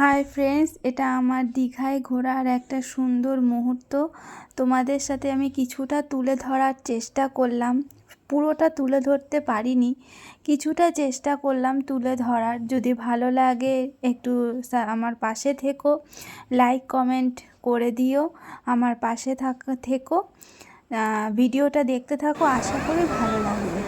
Hi friends, এটা আমার দীঘায় ঘোরার একটা সুন্দর মুহূর্ত। তোমাদের সাথে আমি কিছুটা তুলে ধরার চেষ্টা করলাম, পুরোটা তুলে ধরতে পারিনি, কিছুটা চেষ্টা করলাম তুলে ধরার। যদি ভালো লাগে একটু আমার পাশে থেকো, লাইক কমেন্ট করে দিও, আমার পাশে থেকো, ভিডিওটা দেখতে থাকো, আশা করি ভালো লাগবে।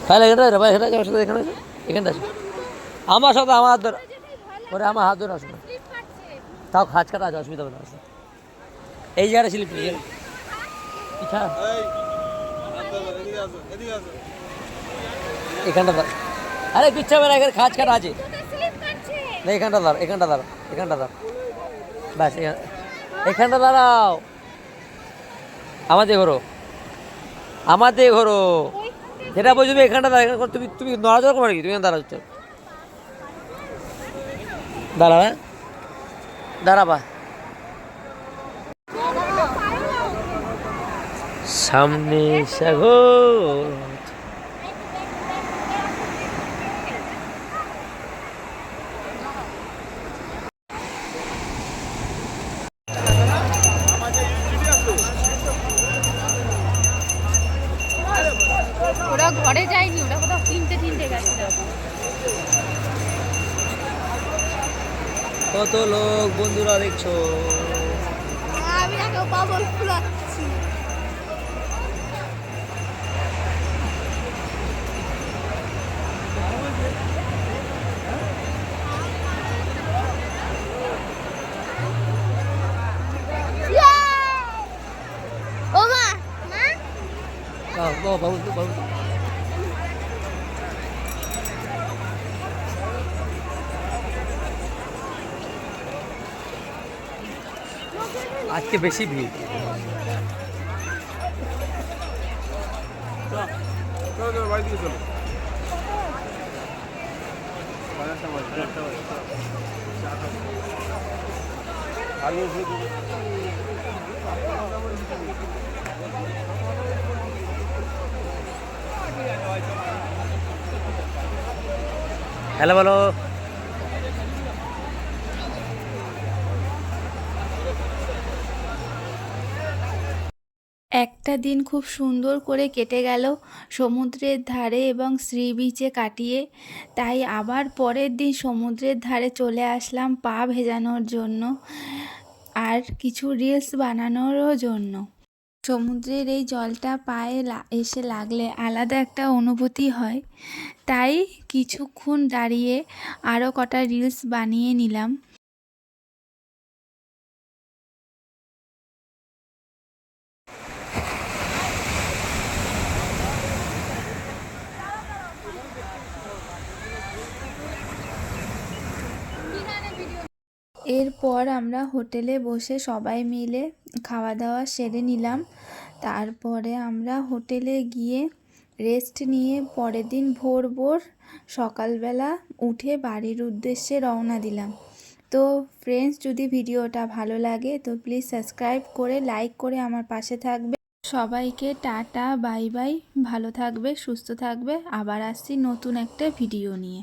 তাহলে এখানটা ভাই এখানে আমার সাথে এখানটা আসো আমার সাথে আমার হাত ধরে ওরে আমার হাত ধরে আসবে তাও খাঁজ কাটা আছে, অসুবিধা হবে না। এই জায়গাটা স্লিপ নিয়ে পিঠা এখানটা ধর, আরে পিচ্ছা বেলা এখানে খাঁজ কাটা আছে না, এখানটা ধর এখানটা ধর এখানটা ধর ব্যাস এখানটা দাঁড়াও, আমাদের ঘোরো যেটা বলছো এখানটা দাঁড়া, তুমি তুমি নড়াচড়া করো নাকি, তুমি দাঁড়াচ্ছ দাঁড়াবে দাঁড়াবা সামনে সাগর। ওরা ঘরে যায়নি, ওরা কোথাও কিনতে গেছিল। কত লোক বন্ধুরা দেখছো, আমি আগে বাবল ফুলাচ্ছি। আজকে বেশি ভিড়। হ্যালো বলো। একটা দিন খুব সুন্দর করে কেটে গেল সমুদ্রের ধারে এবং সি বিচে কাটিয়ে। তাই আবার পরের দিন সমুদ্রের ধারে চলে আসলাম পা ভেজানোর জন্য আর কিছু রিলস বানানোরও জন্য। সমুদ্রের এই জলটা পায়ে এসে লাগলে আলাদা একটা অনুভূতি হয়, তাই কিছুক্ষণ দাঁড়িয়ে আরও কটা রিলস বানিয়ে নিলাম। এরপর আমরা হোটেলে বসে সবাই মিলে খাওয়া দাওয়া সেরে নিলাম। তারপরে আমরা হোটেলে গিয়ে রেস্ট নিয়ে পরের দিন ভোর সকালবেলা উঠে বাড়ির উদ্দেশ্যে রওনা দিলাম। তো ফ্রেন্ডস, যদি ভিডিওটা ভালো লাগে তো প্লিজ সাবস্ক্রাইব করে লাইক করে আমার পাশে থাকবে। সবাইকে টাটা বাই বাই, ভালো থাকবে, সুস্থ থাকবে। আবার আসছি নতুন একটা ভিডিও নিয়ে।